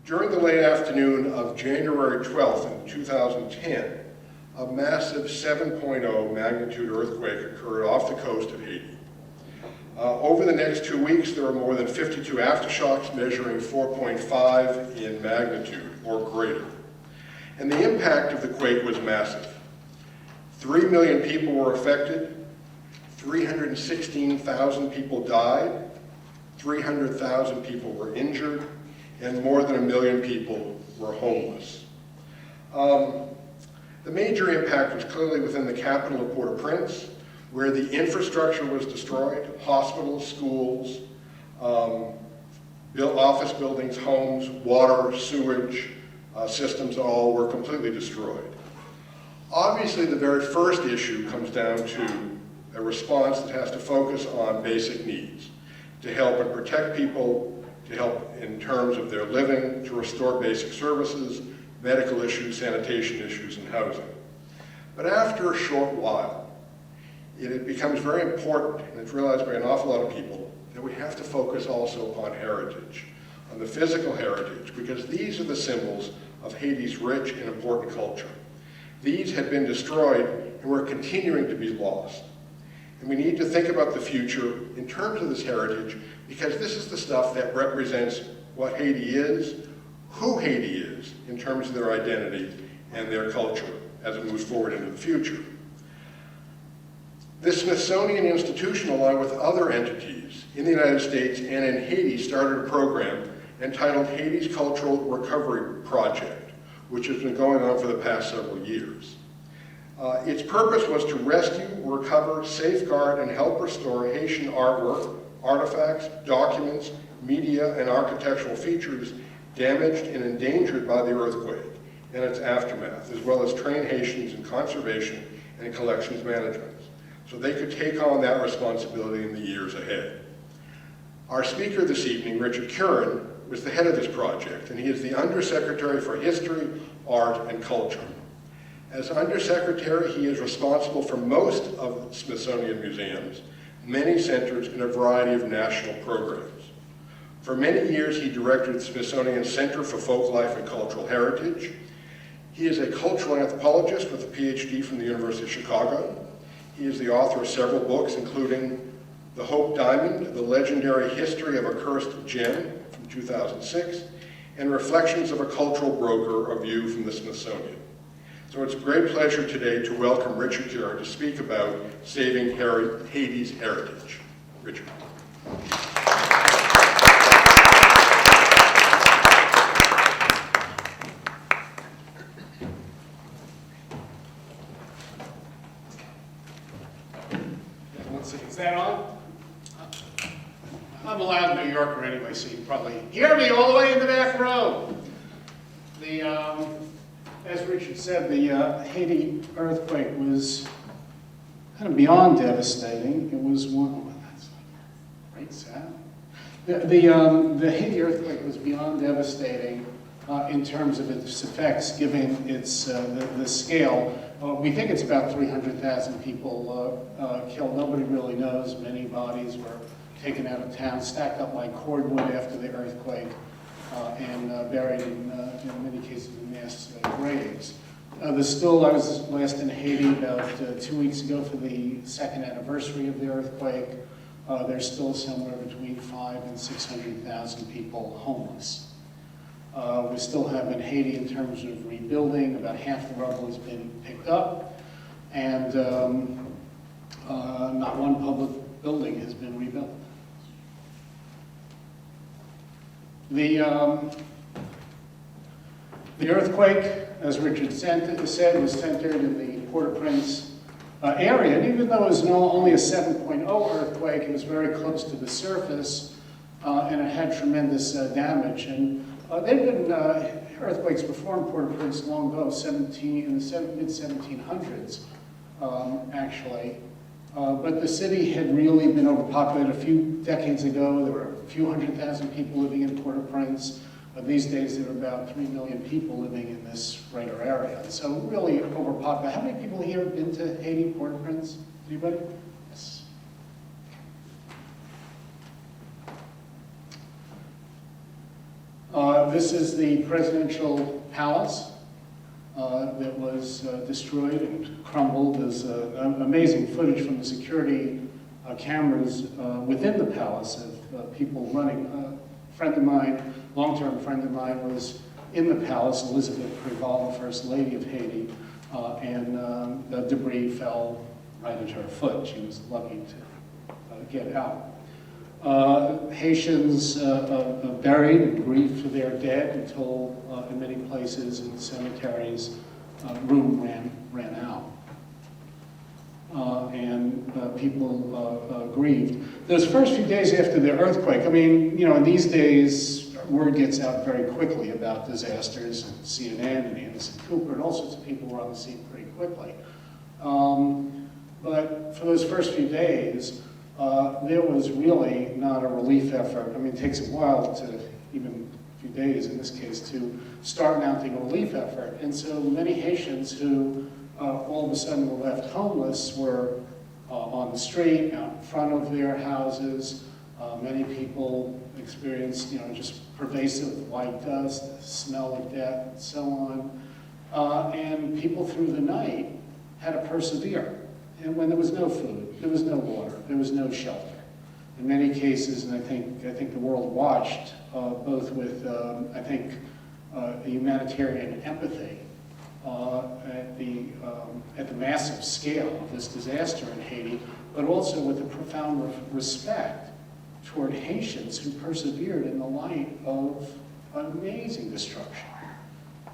During the late afternoon of January 12th in 2010, a massive 7.0 magnitude earthquake occurred off the coast of Haiti. Over the next 2 weeks, there were more than 52 aftershocks measuring 4.5 in magnitude or greater. And the impact of the quake was massive. 3 million people were affected, 316,000 people died, 300,000 people were injured, and more than 1 million people were homeless. The major impact was clearly within the capital of Port-au-Prince, where the infrastructure was destroyed. Hospitals, schools, office buildings, homes, water, sewage systems all were completely destroyed. Obviously, the very first issue comes down to a response that has to focus on basic needs, to help and protect people, to help in terms of their living, to restore basic services, medical issues, sanitation issues, and housing. But after a short while, it becomes very important, and it's realized by an awful lot of people, that we have to focus also upon heritage, on the physical heritage, because these are the symbols of Haiti's rich and important culture. These had been destroyed and were continuing to be lost. And we need to think about the future in terms of this heritage, because this is the stuff that represents what Haiti is, who Haiti is, in terms of their identity and their culture as it moves forward into the future. The Smithsonian Institution, along with other entities in the United States and in Haiti, started a program entitled Haiti's Cultural Recovery Project, which has been going on for the past several years. Its purpose was to rescue, recover, safeguard, and help restore Haitian artwork, artifacts, documents, media, and architectural features damaged and endangered by the earthquake and its aftermath, as well as train Haitians in conservation and collections management, so they could take on that responsibility in the years ahead. Our speaker this evening, Richard Kurin, was the head of this project, and he is the Undersecretary for History, Art, and Culture. As Undersecretary, he is responsible for most of the Smithsonian museums, many centers, and a variety of national programs. For many years, he directed the Smithsonian Center for Folklife and Cultural Heritage. He is a cultural anthropologist with a PhD from the University of Chicago. He is the author of several books, including The Hope Diamond, The Legendary History of a Cursed Gem from 2006, and Reflections of a Cultural Broker, A View from the Smithsonian. So it's a great pleasure today to welcome Richard Kurin to speak about saving Haiti's heritage. Richard. Is that on? I'm a loud New Yorker anyway, so you can probably hear me all the way in the back row. As Richard said, the Haiti earthquake was kind of beyond devastating. It was one, that's like a great sound. The Haiti earthquake was beyond devastating in terms of its effects, given its the scale. We think it's about 300,000 people killed. Nobody really knows. Many bodies were taken out of town, stacked up like cordwood after the earthquake, and buried in many cases in mass graves. I was last in Haiti about 2 weeks ago for the second anniversary of the earthquake. There's still somewhere between 500,000 and 600,000 people homeless. We still have in Haiti, in terms of rebuilding, about half the rubble has been picked up, and not one public building has been rebuilt. The earthquake, as Richard said, was centered in the Port-au-Prince area, and even though it was only a 7.0 earthquake, it was very close to the surface, and it had tremendous damage. And there had been earthquakes before in Port-au-Prince long ago, in the mid-1700s, actually. But the city had really been overpopulated. A few decades ago, there were a few 100,000 people living in Port-au-Prince. These days, there are about 3 million people living in this greater area. So really overpopulated. How many people here have been to Haiti, Port-au-Prince? Anybody? Yes. This is the presidential palace that was destroyed and crumbled. There's amazing footage from the security cameras within the palace of people running. A friend of mine, long-term friend of mine, was in the palace, Elizabeth Preval, the First Lady of Haiti, and the debris fell right at her foot. She was lucky to get out. Haitians buried and grieved for their dead until, in many places in the cemeteries, room ran out. And people grieved. Those first few days after the earthquake, I mean, you know, in these days, word gets out very quickly about disasters, and CNN and Anderson Cooper and all sorts of people were on the scene pretty quickly. But for those first few days, there was really not a relief effort. I mean, it takes a while to, even a few days in this case, to start mounting a relief effort. And so many Haitians who all of a sudden were left homeless were on the street, out in front of their houses. Many people experienced, you know, just pervasive white dust, the smell of death, and so on. And people through the night had to persevere. And when there was no food, there was no water, there was no shelter. In many cases, and I think the world watched, both with, I think, a humanitarian empathy at the massive scale of this disaster in Haiti, but also with a profound respect toward Haitians who persevered in the light of amazing destruction.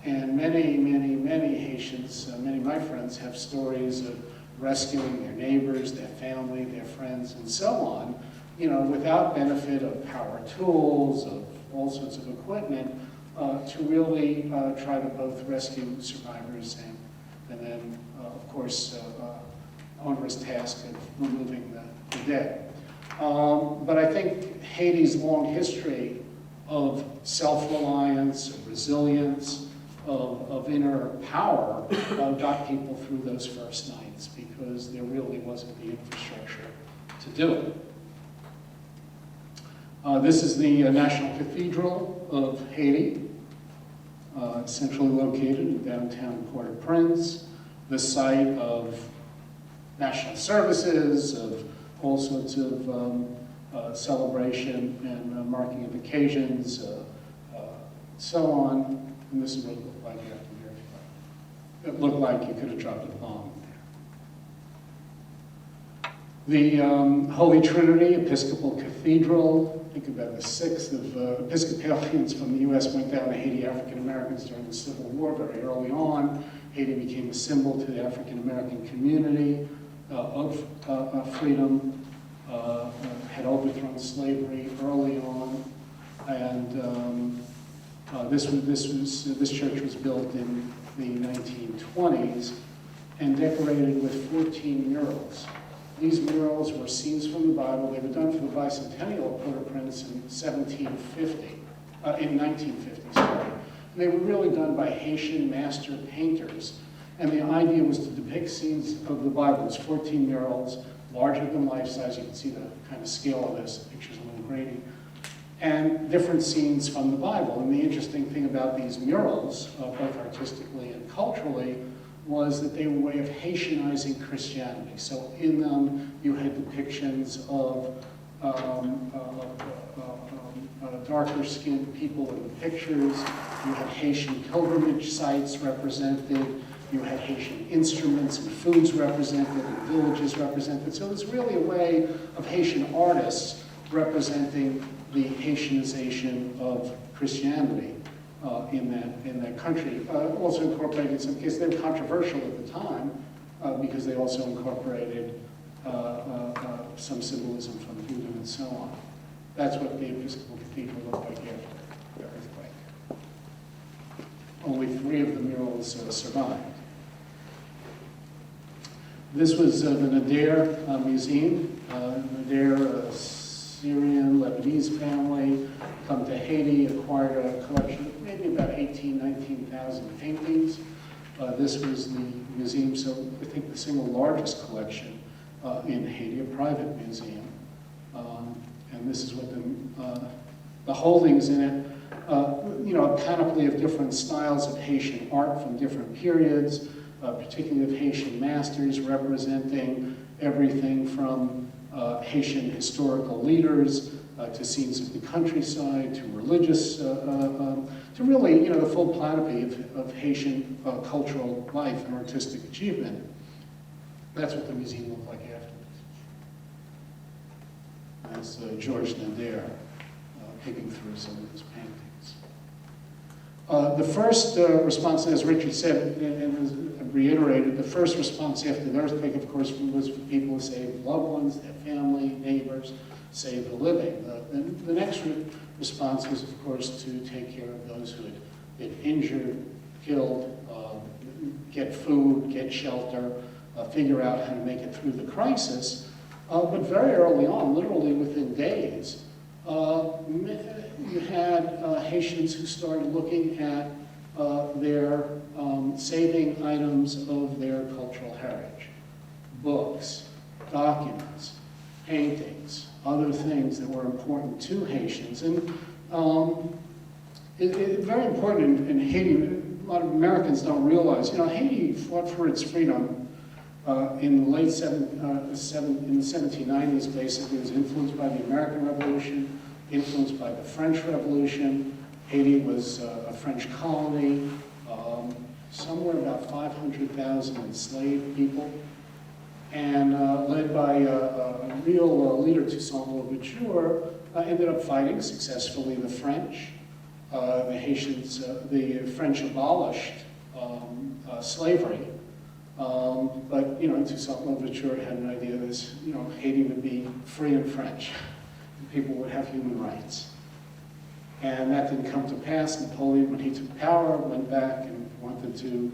And many, many, many Haitians, many of my friends have stories of rescuing their neighbors, their family, their friends, and so on, you know, without benefit of power tools, of all sorts of equipment, to really try to both rescue survivors and then, of course, onerous task of removing the dead. But I think Haiti's long history of self-reliance, of resilience, of inner power got people through those first nights because there really wasn't the infrastructure to do it. This is the National Cathedral of Haiti, centrally located in downtown Port-au-Prince, the site of national services, of all sorts of celebration and marking of occasions, so on. And this is what it looked like after the earthquake. It looked like you could have dropped a bomb there. The Holy Trinity Episcopal Cathedral, I think about a sixth of Episcopalians from the U.S. went down to Haiti, African Americans, during the Civil War very early on. Haiti became a symbol to the African American community of freedom, had overthrown slavery early on, and this church was built in the 1920s and decorated with 14 murals. These murals were scenes from the Bible. They were done for the bicentennial of Port-au-Prince in 1950, sorry. And they were really done by Haitian master painters. And the idea was to depict scenes of the Bible. It's 14 murals, larger than life size. You can see the kind of scale of this. The picture's a little grainy. And different scenes from the Bible. And the interesting thing about these murals, both artistically and culturally, was that they were a way of Haitianizing Christianity. So in them, you had depictions of darker-skinned people in the pictures. You had Haitian pilgrimage sites represented. You had Haitian instruments and foods represented and villages represented. So it's really a way of Haitian artists representing the Haitianization of Christianity in that country. Also incorporated, in some cases, they were controversial at the time because they also incorporated some symbolism from Buddha and so on. That's what the Episcopal Cathedral looked like after the earthquake. Only 3 of the murals survived. This was the Nader Museum. Nader, a Syrian, Lebanese family, come to Haiti, acquired a collection of maybe about 19,000 paintings. This was the museum, so I think the single largest collection in Haiti, a private museum. And this is what the holdings in it. a panoply of different styles of Haitian art from different periods, particularly of Haitian masters representing everything from Haitian historical leaders to scenes of the countryside, to religious, to really, the full panoply of Haitian cultural life and artistic achievement. That's what the museum looked like afterwards. That's George Nader picking through some of his paintings. The first response, as Richard said, and reiterated, the first response after the earthquake, of course, was for people to save loved ones, their family, neighbors, save the living. The next response was, of course, to take care of those who had been injured, killed, get food, get shelter, figure out how to make it through the crisis. But very early on, literally within days, you had Haitians who started looking at their saving items of their cultural heritage. Books, documents, paintings, other things that were important to Haitians. And very important in Haiti, a lot of Americans don't realize, Haiti fought for its freedom in the late in the 1790s, basically. It was influenced by the American Revolution, influenced by the French Revolution. Haiti was a French colony, somewhere about 500,000 enslaved people, and led by a real leader, Toussaint Louverture, ended up fighting successfully the French. The Haitians, the French abolished slavery, but Toussaint Louverture had an idea that Haiti would be free and French, and people would have human rights. And that didn't come to pass. Napoleon, when he took power, went back and wanted to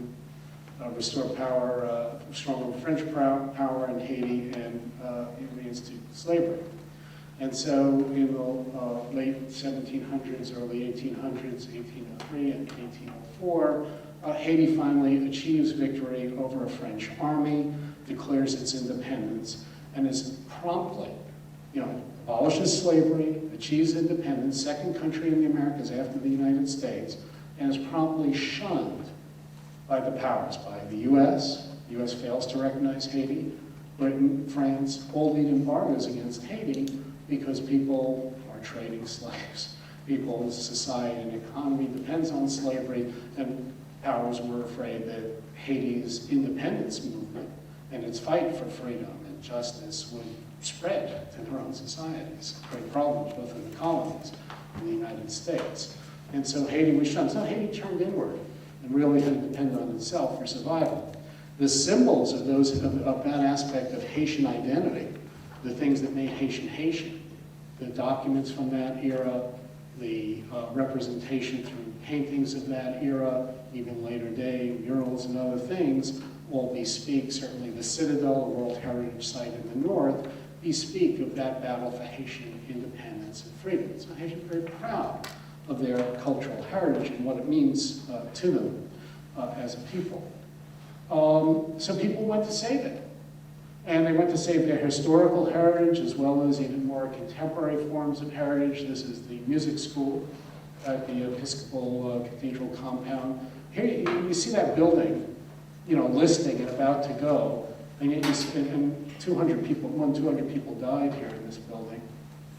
restore power, stronger French power in Haiti, and reinstitute slavery. And so in the late 1700s, early 1800s, 1803 and 1804, Haiti finally achieves victory over a French army, declares its independence, and is promptly, abolishes slavery, achieves independence, second country in the Americas after the United States, and is promptly shunned by the powers, by the US. The US fails to recognize Haiti. Britain, France, all lead embargoes against Haiti because people are trading slaves. People's society and economy depends on slavery, and powers were afraid that Haiti's independence movement and its fight for freedom and justice would spread to their own societies, create problems both in the colonies and the United States. And so Haiti was shunned. So Haiti turned inward and really had to depend on itself for survival. The symbols of that aspect of Haitian identity, the things that made Haitian Haitian, the documents from that era, the representation through paintings of that era, even later day murals and other things, all bespeak, certainly the Citadel, a World Heritage Site in the north, bespeak of that battle for Haitian independence and freedom. So Haitians are very proud of their cultural heritage and what it means to them as a people. So people went to save it. And they went to save their historical heritage as well as even more contemporary forms of heritage. This is the music school at the Episcopal Cathedral compound. Here you see that building, listing and about to go. And yet and 200 people died here in this building.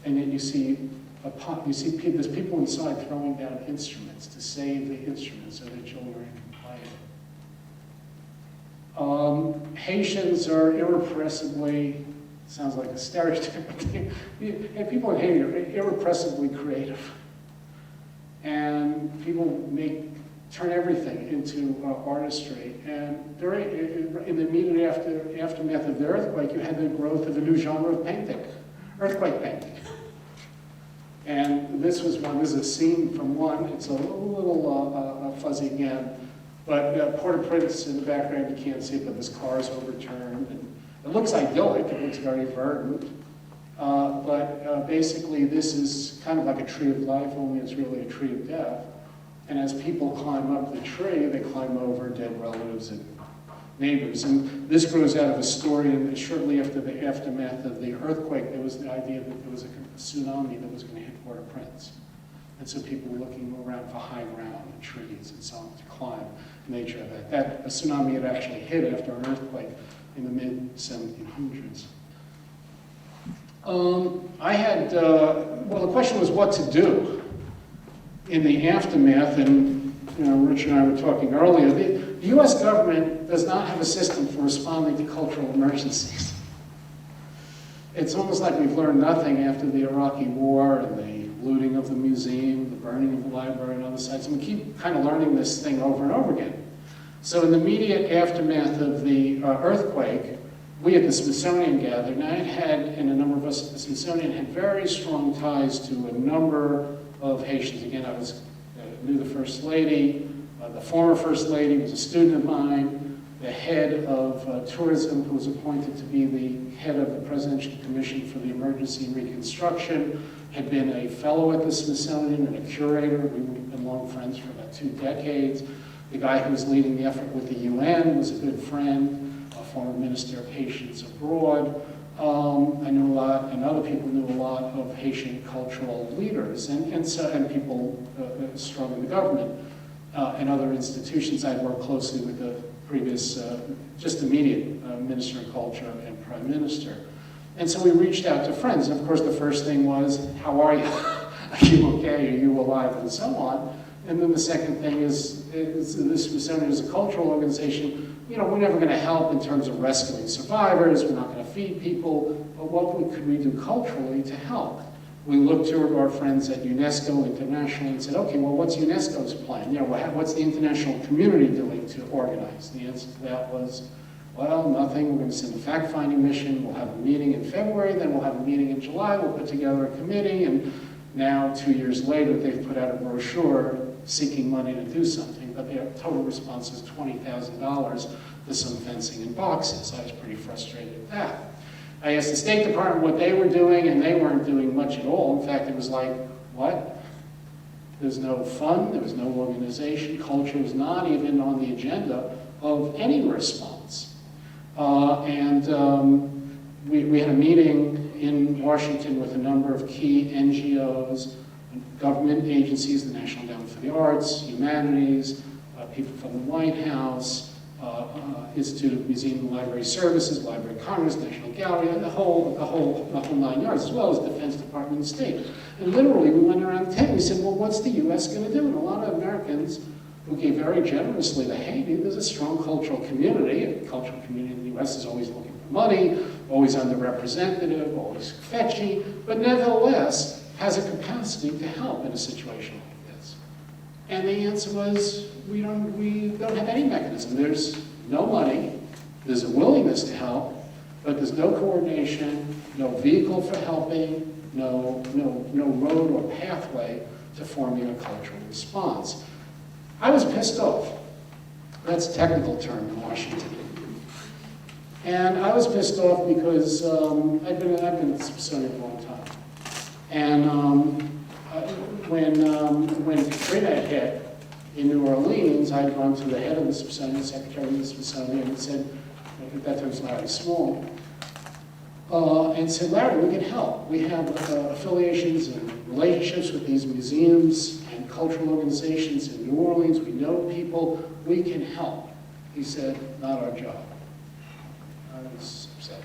And yet you see there's people inside throwing down instruments to save the instruments so that children can play it. Haitians are irrepressibly, sounds like a stereotype, and people in Haiti are irrepressibly creative. And people turn everything into artistry. And in the immediate aftermath of the earthquake, you had the growth of a new genre of painting, earthquake painting. And this is a scene from one. It's a little fuzzy again. But Port-au-Prince in the background, you can't see it, but this car is overturned. And it looks idyllic, it looks very verdant. But basically, this is kind of like a tree of life, only it's really a tree of death. And as people climb up the tree, they climb over dead relatives and neighbors. And this grows out of a story, and shortly after the aftermath of the earthquake, there was the idea that there was a tsunami that was going to hit Port-au-Prince. And so people were looking around for high ground and trees and so on to climb, the nature of that. A tsunami had actually hit after an earthquake in the mid-1700s. Well, the question was what to do in the aftermath, and Rich and I were talking earlier. The U.S. government does not have a system for responding to cultural emergencies. It's almost like we've learned nothing after the Iraqi war and the looting of the museum, the burning of the library and other sites, and we keep kind of learning this thing over and over again. So in the immediate aftermath of the earthquake, we at the Smithsonian gathered, and I and a number of us at the Smithsonian had very strong ties to a number of Haitians. Again, I knew the First Lady, the former First Lady was a student of mine, the head of tourism, who was appointed to be the head of the Presidential Commission for the Emergency and Reconstruction, had been a fellow at the Smithsonian and a curator. We've been long friends for about 2 decades. The guy who was leading the effort with the UN was a good friend, a former minister of Haitians abroad. I knew a lot, and other people knew a lot of Haitian cultural leaders and people strong in the government and other institutions. I'd worked closely with the previous, just immediate Minister of Culture and Prime Minister. And so we reached out to friends. And of course, the first thing was, how are you? Are you okay? Are you alive? And so on. And then the second thing is the Smithsonian is a cultural organization. We're never going to help in terms of rescuing survivors. We're not going to feed people. But what could we do culturally to help? We looked to our friends at UNESCO internationally and said, okay, well, what's UNESCO's plan? What's the international community doing to organize? The answer to that was, well, nothing. We're going to send a fact-finding mission. We'll have a meeting in February. Then we'll have a meeting in July. We'll put together a committee. And now, 2 years later, they've put out a brochure seeking money to do something. But their total response is $20,000 for some fencing and boxes. I was pretty frustrated at that. I asked the State Department what they were doing, and they weren't doing much at all. In fact, it was like, what? There's no fund, there was no organization, culture was not even on the agenda of any response. We had a meeting in Washington with a number of key NGOs, government agencies, the National Endowment for the Arts, Humanities, people from the White House, Institute of Museum and Library Services, Library of Congress, National Gallery, and the whole 9 yards, as well as Defense Department and State. And literally, we went around the table. We said, well, what's the U.S. going to do? And a lot of Americans who gave very generously to Haiti, there's a strong cultural community. A cultural community in the U.S. is always looking for money, always underrepresented, always fetchy, but nevertheless has a capacity to help in a situation like this. And the answer was, we don't have any mechanism. There's no money, there's a willingness to help, but there's no coordination, no vehicle for helping, no road or pathway to forming a cultural response. I was pissed off. That's a technical term in Washington. And I was pissed off because I've been at the Smithsonian a long time. And when Katrina hit in New Orleans, I'd gone to the head of the Smithsonian, Secretary of the Smithsonian, and said, at that time it was Larry Small, and said, Larry, we can help. We have affiliations and relationships with these museums and cultural organizations in New Orleans. We know people. We can help. He said, not our job. I was upset.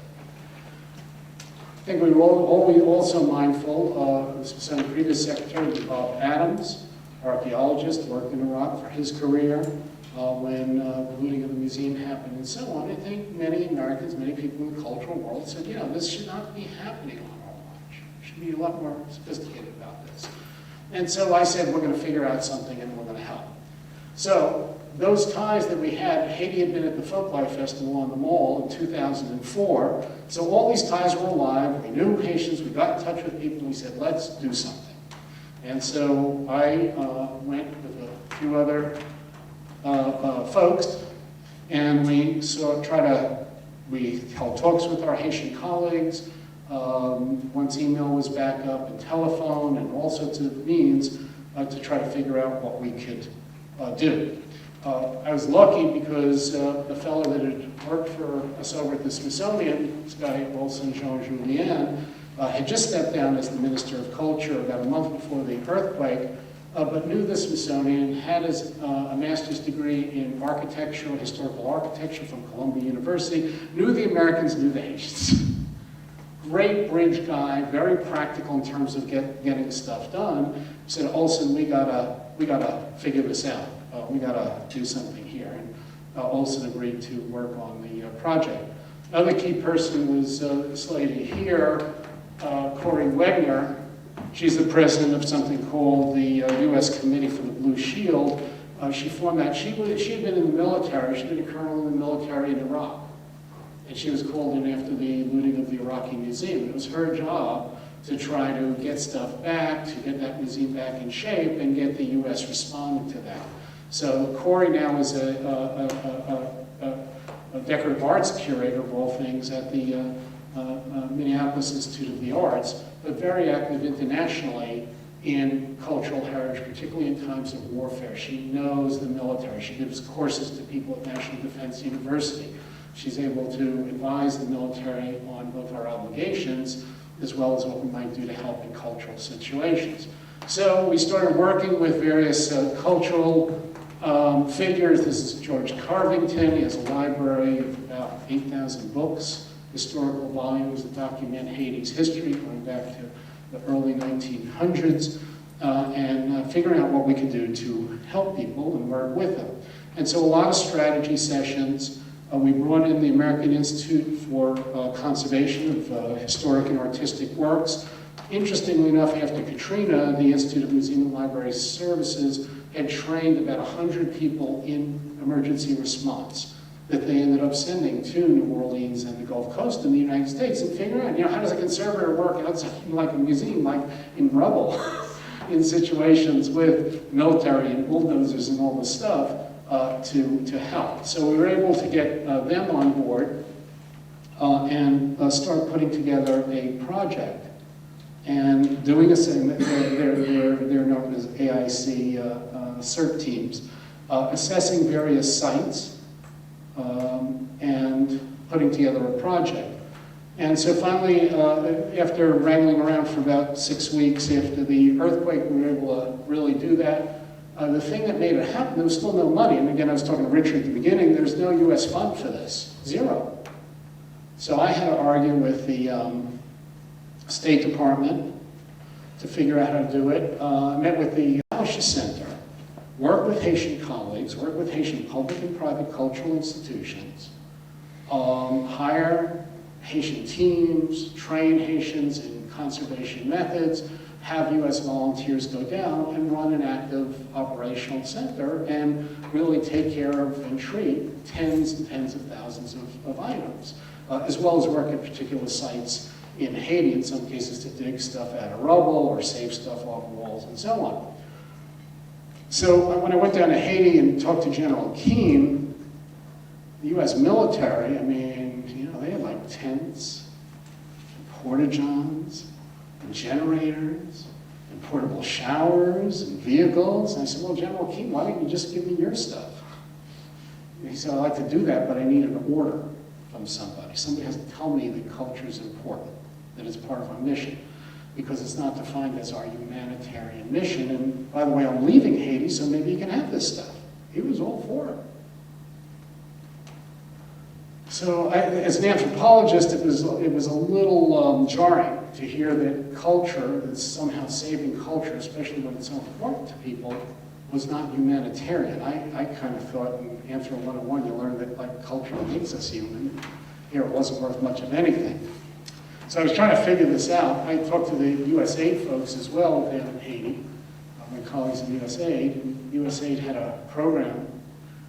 I think we were also mindful of the Smithsonian previous secretary, Bob Adams, archaeologist, worked in Iraq for his career when the looting of the museum happened and so on. I think many Americans, many people in the cultural world said, this should not be happening on our watch. We should be a lot more sophisticated about this. And so I said, we're going to figure out something and we're going to help. So those ties that we had, Haiti had been at the Folklife Festival on the Mall in 2004. So all these ties were alive. We knew Haitians. We got in touch with people. We said, let's do something. And so I went with a few other folks, and we held talks with our Haitian colleagues. Once email was back up, and telephone, and all sorts of means to try to figure out what we could do. I was lucky because the fellow that had worked for us over at the Smithsonian, this guy, Wilson Jean-Julien, had just stepped down as the Minister of Culture about a month before the earthquake, but knew the Smithsonian, had a master's degree in architecture, historical architecture from Columbia University, knew the Americans, knew the Haitians. Great bridge guy, very practical in terms of getting stuff done. Said, Olson, we gotta figure this out. We gotta do something here. And Olson agreed to work on the project. Another key person was this lady here, Kurin Wegner. She's the president of something called the U.S. Committee for the Blue Shield. She formed that. She had been in the military. She'd been a colonel in the military in Iraq. And she was called in after the looting of the Iraqi museum. It was her job to try to get stuff back, to get that museum back in shape, and get the U.S. responding to that. So Corey now is a decorative arts curator of all things at the Minneapolis Institute of the Arts, but very active internationally in cultural heritage, particularly in times of warfare. She knows the military. She gives courses to people at National Defense University. She's able to advise the military on both our obligations as well as what we might do to help in cultural situations. So we started working with various cultural figures. This is George Carvington. He has a library of about 8,000 books, historical volumes that document Haiti's history going back to the early 1900s, and figuring out what we could do to help people and work with them. And so a lot of strategy sessions. We brought in the American Institute for Conservation of Historic and Artistic Works. Interestingly enough, after Katrina, the Institute of Museum and Library Services had trained about 100 people in emergency response that they ended up sending to New Orleans and the Gulf Coast in the United States and figuring out, how does a conservator work outside like a museum, like in rubble, in situations with military and bulldozers and all this stuff. To help. So we were able to get them on board and start putting together a project and doing a segment. They're known as AIC CERT teams, assessing various sites and putting together a project. And so finally, after wrangling around for about 6 weeks after the earthquake, we were able to really do that. The thing that made it happen, there was still no money. And again, I was talking to Richard at the beginning, there's no US fund for this, zero. So I had to argue with the State Department to figure out how to do it. I met with the Fellowship Center, worked with Haitian colleagues, worked with Haitian public and private cultural institutions, hire Haitian teams, train Haitians in conservation methods, have US volunteers go down and run an active operational center and really take care of and treat tens and tens of thousands of items, as well as work at particular sites in Haiti, in some cases to dig stuff out of rubble or save stuff off walls and so on. So when I went down to Haiti and talked to General Keane, the US military, they had like tents, and porta-johns, and generators, and portable showers, and vehicles. And I said, well, General Keane, why don't you just give me your stuff? And he said, I'd like to do that, but I need an order from somebody. Somebody has to tell me that culture is important, that it's part of our mission, because it's not defined as our humanitarian mission. And by the way, I'm leaving Haiti, so maybe you can have this stuff. He was all for it. So as an anthropologist, it was a little jarring to hear that culture, that's somehow saving culture, especially when it's so important to people, was not humanitarian. I kind of thought in Anthro 101 you learned that culture makes us human. Here it wasn't worth much of anything. So I was trying to figure this out. I talked to the USAID folks as well down in Haiti, my colleagues in USAID. And USAID had a program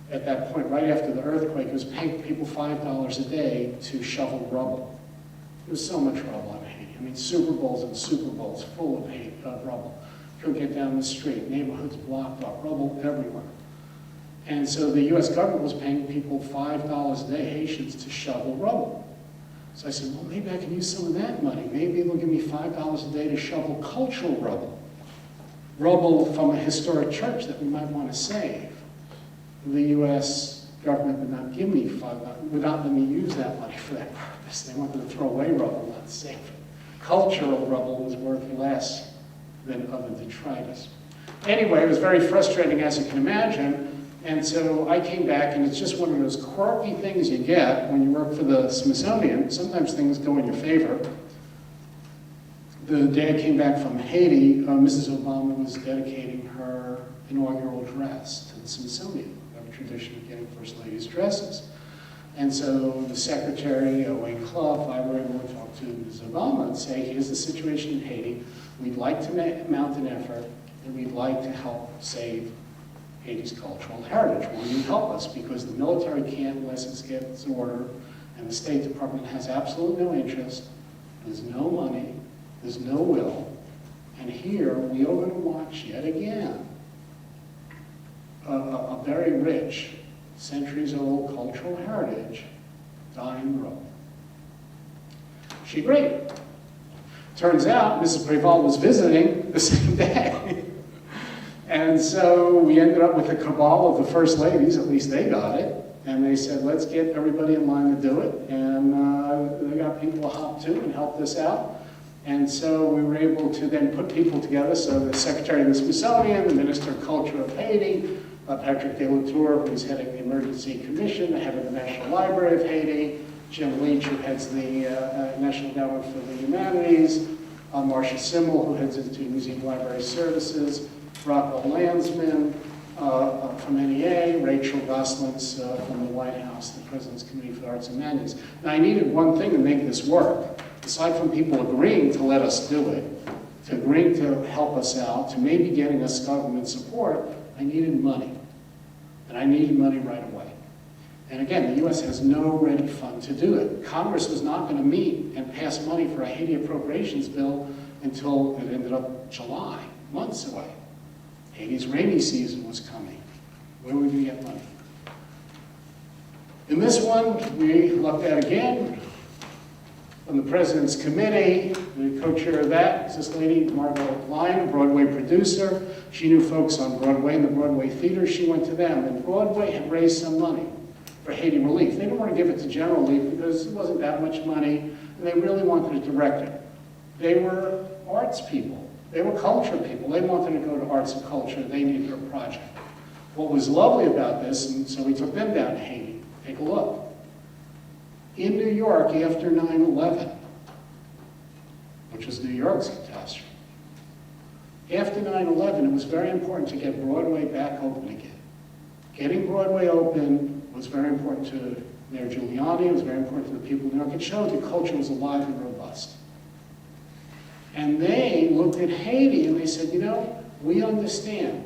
at that point, right after the earthquake. It was paying people $5 a day to shovel rubble. There was so much rubble in Haiti. Super Bowls and Super Bowls full of rubble. Couldn't get down the street, neighborhoods blocked up, rubble everywhere. And so the US government was paying people $5 a day, Haitians, to shovel rubble. So I said, well, maybe I can use some of that money. Maybe they'll give me $5 a day to shovel cultural rubble. Rubble from a historic church that we might want to save. The US government would not give me $5, would not let me use that money for that purpose. They wanted to throw away rubble, not save it. Cultural rubble was worth less than other detritus. Anyway, it was very frustrating, as you can imagine, and so I came back, and it's just one of those quirky things you get when you work for the Smithsonian. Sometimes things go in your favor. The day I came back from Haiti, Mrs. Obama was dedicating her inaugural dress to the Smithsonian. We have a tradition of getting First Ladies' dresses. And so the secretary, Wayne Clough, I were able to talk to Mrs. Obama and say, here's the situation in Haiti. We'd like to mount an effort, and we'd like to help save Haiti's cultural heritage. Will you help us? Because the military can't unless it gets an order, and the State Department has absolutely no interest. There's no money. There's no will. And here we are going to watch yet again a very rich, centuries-old cultural heritage die in the road. She agreed. Turns out Mrs. Preval was visiting the same day. And so we ended up with a cabal of the First Ladies, at least they got it. And they said, let's get everybody in line to do it. And they got people to hop to and help this out. And so we were able to then put people together. So the Secretary of the Smithsonian, the Minister of Culture of Haiti, Patrick de la Tour, who's heading the Emergency Commission, the head of the National Library of Haiti, Jim Leach, who heads the National Endowment for the Humanities, Marcia Simmel, who heads into Museum Library Services, Rockwell Landsman from NEA, Rachel Goslins from the White House, the President's Committee for the Arts and Humanities. Now, I needed one thing to make this work. Aside from people agreeing to let us do it, to agreeing to help us out, to maybe getting us government support, I needed money. And I needed money right away. And again, the U.S. has no ready fund to do it. Congress was not going to meet and pass money for a Haiti appropriations bill until it ended up July, months away. Haiti's rainy season was coming. Where would we get money? In this one, we looked at again from the President's Committee. The co-chair of that is this lady, Margot Lyon, a Broadway producer. She knew folks on Broadway and the Broadway theater. She went to them, and Broadway had raised some money for Haiti relief. They didn't want to give it to general relief because it wasn't that much money, and they really wanted a director. They were arts people. They were culture people. They wanted to go to arts and culture. They needed a project. What was lovely about this, and so we took them down to Haiti. Take a look. In New York after 9/11, which was New York's catastrophe, after 9/11, it was very important to get Broadway back open again. Getting Broadway open was very important to Mayor Giuliani. It was very important to the people of New York. It showed the culture was alive and robust. And they looked at Haiti and they said, you know, we understand.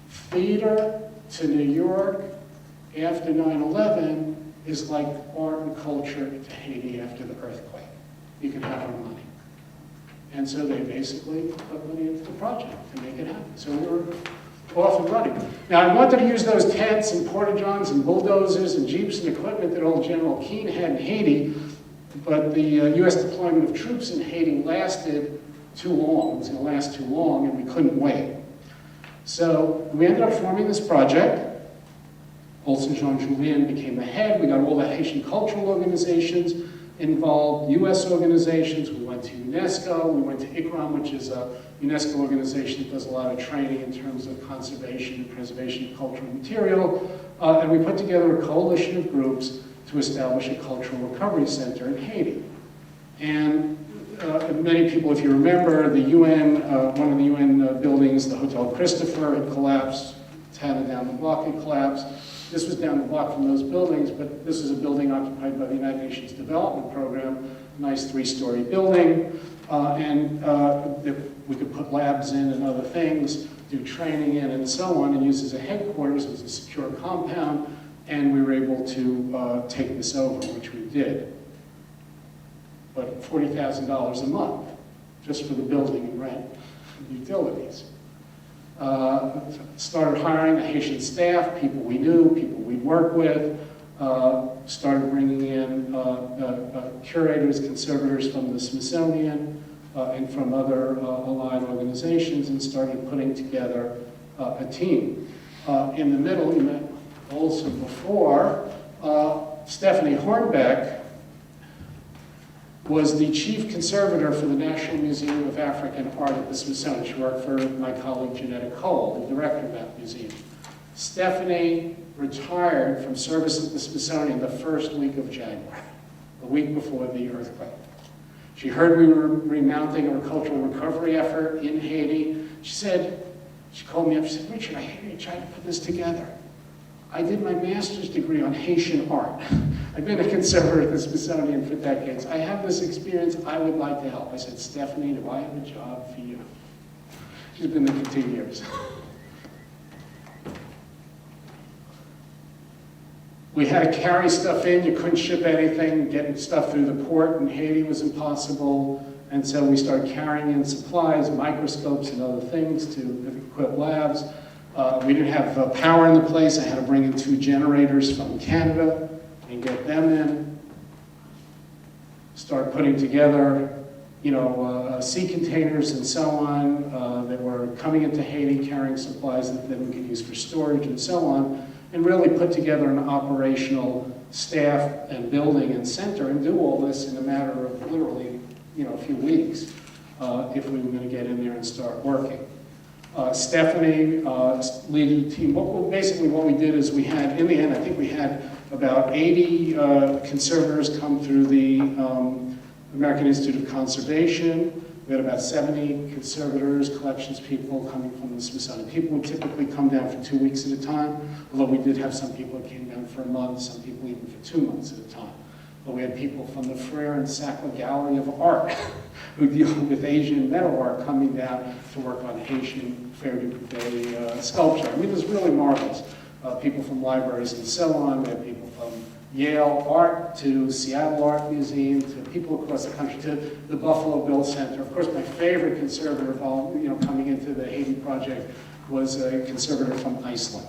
Theater to New York after 9/11 is like art and culture to Haiti after the earthquake. You can have our money. And so they basically put money into the project to make it happen. So we were off and running. Now, I wanted to use those tents and porta-johns and bulldozers and jeeps and equipment that old General Keane had in Haiti, but the U.S. deployment of troops in Haiti lasted too long. It was going to last too long, and we couldn't wait. So we ended up forming this project. Olsen Jean-Julien became the head. We got all the Haitian cultural organizations involved, U.S. organizations. We went to UNESCO. We went to ICRAM, which is a UNESCO organization that does a lot of training in terms of conservation and preservation of cultural material. And we put together a coalition of groups to establish a cultural recovery center in Haiti. And many people, if you remember, the UN, one of the UN buildings, the Hotel Christopher, had collapsed. Town down the block had collapsed. This was down the block from those buildings, but this is a building occupied by the United Nations Development Program, a nice 3-story building, and we could put labs in and other things, do training in and so on, and use as a headquarters. It was a secure compound, and we were able to take this over, which we did. But $40,000 a month, just for the building and rent and utilities. Started hiring a Haitian staff, people we knew, people we'd worked with, started bringing in curators, conservators from the Smithsonian and from other allied organizations, and started putting together a team. In the middle, you met Olsen before, Stephanie Hornbeck was the chief conservator for the National Museum of African Art at the Smithsonian. She worked for my colleague Janetta Cole, the director of that museum. Stephanie retired from service at the Smithsonian the first week of January, the week before the earthquake. She heard we were remounting a cultural recovery effort in Haiti. She called me up, she said, Richard, I hear you trying to put this together. I did my master's degree on Haitian art. I've been a conservator at the Smithsonian for decades. I have this experience, I would like to help. I said, Stephanie, do I have a job for you? She's been there for 2 years. We had to carry stuff in, you couldn't ship anything, getting stuff through the port in Haiti was impossible, and so we started carrying in supplies, microscopes and other things to equip labs. We didn't have power in the place, I had to bring in 2 generators from Canada and get them in. Start putting together, sea containers and so on that were coming into Haiti, carrying supplies that then we could use for storage and so on, and really put together an operational staff and building and center and do all this in a matter of literally, a few weeks if we were going to get in there and start working. Stephanie leading the team. Basically what we did is we had, in the end, I think we had about 80 conservators come through the American Institute of Conservation. We had about 70 conservators, collections people coming from the Smithsonian. People would typically come down for 2 weeks at a time, although we did have some people that came down for a month, some people even for 2 months at a time. But we had people from the Frere and Sackler Gallery of Art who deal with Asian metal art coming down to work on Haitian Frere du sculpture. I mean, it was really marvelous. People from libraries and so on. We had people from Yale Art to Seattle Art Museum to people across the country to the Buffalo Bill Center. Of course, my favorite conservator of all, coming into the Haiti project was a conservator from Iceland.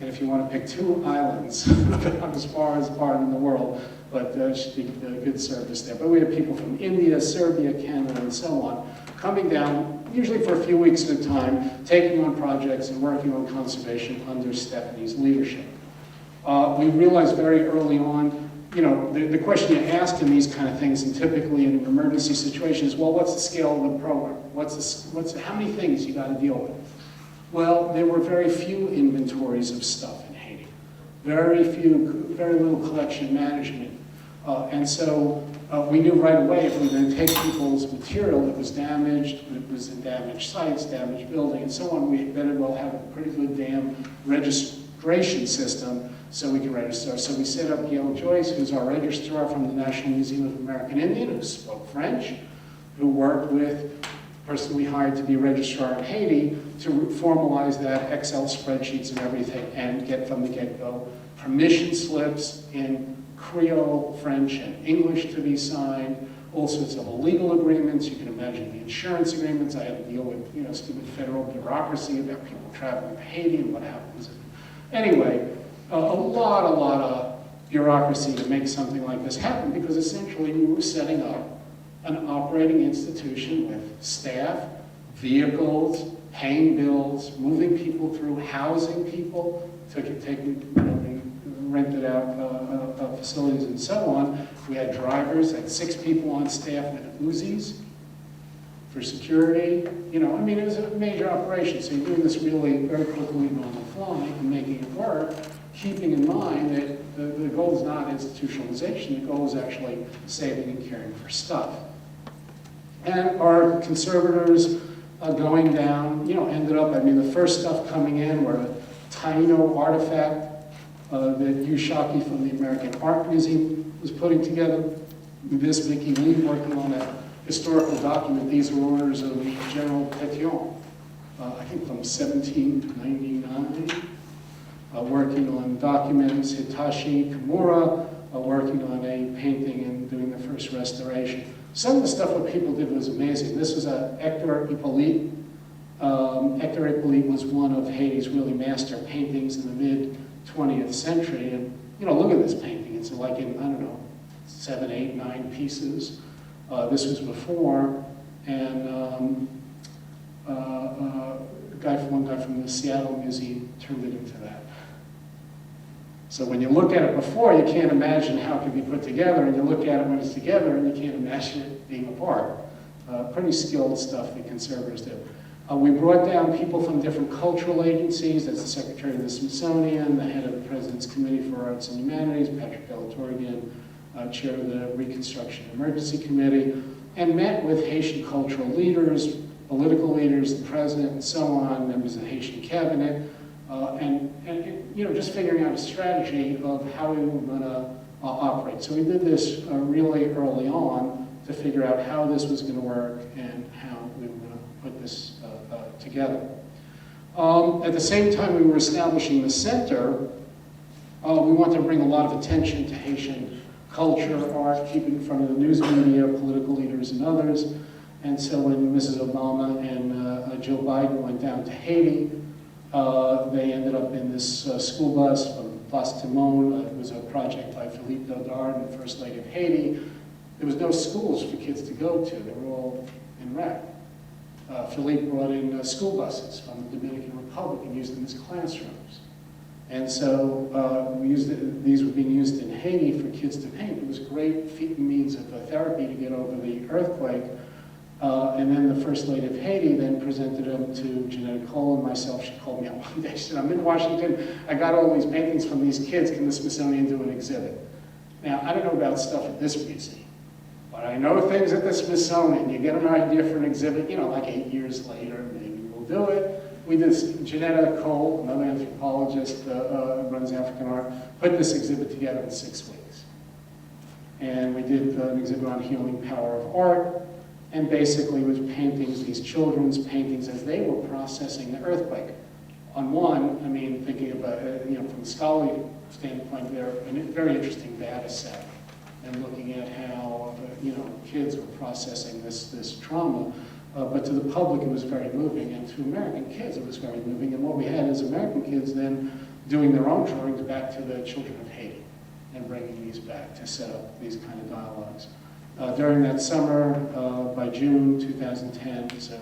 And if you want to pick 2 islands about as far apart in the world, but she did good service there. But we had people from India, Serbia, Canada, and so on, coming down, usually for a few weeks at a time, taking on projects and working on conservation under Stephanie's leadership. We realized very early on, the question you ask in these kind of things, and typically in an emergency situation, is, well, what's the scale of the program? How many things you got to deal with? Well, there were very few inventories of stuff in Haiti. Very little collection management. And so we knew right away if we were going to take people's material that was damaged, it was in damaged sites, damaged building, and so on, we better well have a pretty good damn registration system so we can register. So we set up Gail Joyce, who's our registrar from the National Museum of American Indian, who spoke French, who worked with the person we hired to be registrar in Haiti to formalize that, Excel spreadsheets and everything, and get from the get-go permission slips in Creole, French, and English to be signed, all sorts of legal agreements. You can imagine the insurance agreements. I had to deal with, stupid federal bureaucracy about people traveling to Haiti and what happens. Anyway, a lot of bureaucracy to make something like this happen, because essentially we were setting up an operating institution with staff, vehicles, paying bills, moving people through, housing people, rented out facilities and so on. We had drivers, had 6 people on staff with Uzis for security. It was a major operation. So you're doing this really very quickly and on the fly and making it work, keeping in mind that the goal is not institutionalization, the goal is actually saving and caring for stuff. And our conservators going down, ended up, the first stuff coming in were a Taino artifact that Yu Shaki from the American Art Museum was putting together. This Vicky Lee working on a historical document. These are orders of General Pétion, I think from 1799, working on documents. Hitachi Kimura working on a painting and doing the first restoration. Some of the stuff that people did was amazing. This was Hector Hippolyte. Hector Hippolyte was one of Haiti's really master paintings in the mid-20th century. And, look at this painting. It's like in, 7, 8, 9 pieces. This was before. And one guy from the Seattle Museum turned it into that. So when you look at it before, you can't imagine how it could be put together, and you look at it when it's together, and you can't imagine it being apart. Pretty skilled stuff the conservators do. We brought down people from different cultural agencies. That's the Secretary of the Smithsonian, the head of the President's Committee for Arts and Humanities, Patrick Delatorgan, chair of the Reconstruction Emergency Committee, and met with Haitian cultural leaders, political leaders, the president, and so on, members of the Haitian cabinet, and you know, just figuring out a strategy of how we were going to operate. So we did this really early on to figure out how this was going to work and how we were going to put this together. At the same time we were establishing the center, we wanted to bring a lot of attention to Haitian culture, art, keep it in front of the news media, political leaders, and others. And so when Mrs. Obama and Joe Biden went down to Haiti, they ended up in this school bus from Place Timon. It was a project by Philippe Dodard, the First Lady of Haiti. There was no schools for kids to go to. They were all in wreck. Philippe brought in school buses from the Dominican Republic and used them as classrooms. And so these were being used in Haiti for kids to paint. It was a great means of therapy to get over the earthquake. And then the First Lady of Haiti then presented them to Jeanette Cole and myself. She called me up one day. She said, I'm in Washington. I got all these paintings from these kids. Can the Smithsonian do an exhibit? Now, I don't know about stuff at this museum, but I know things at the Smithsonian. You get an idea for an exhibit, you know, like 8 years later, maybe we'll do it. We did, Jeanette Cole, another anthropologist, runs African art, put this exhibit together in 6 weeks. And we did an exhibit on healing power of art, and basically was paintings, these children's paintings as they were processing the earthquake. On one, I mean, thinking about, you know, from a scholarly standpoint, they're a very interesting data set, and looking at how, you know, kids were processing this trauma. But to the public, it was very moving, and to American kids, it was very moving. And what we had is American kids then doing their own drawings back to the children of Haiti, and bringing these back to set up these kind of dialogues. During that summer, by June 2010, so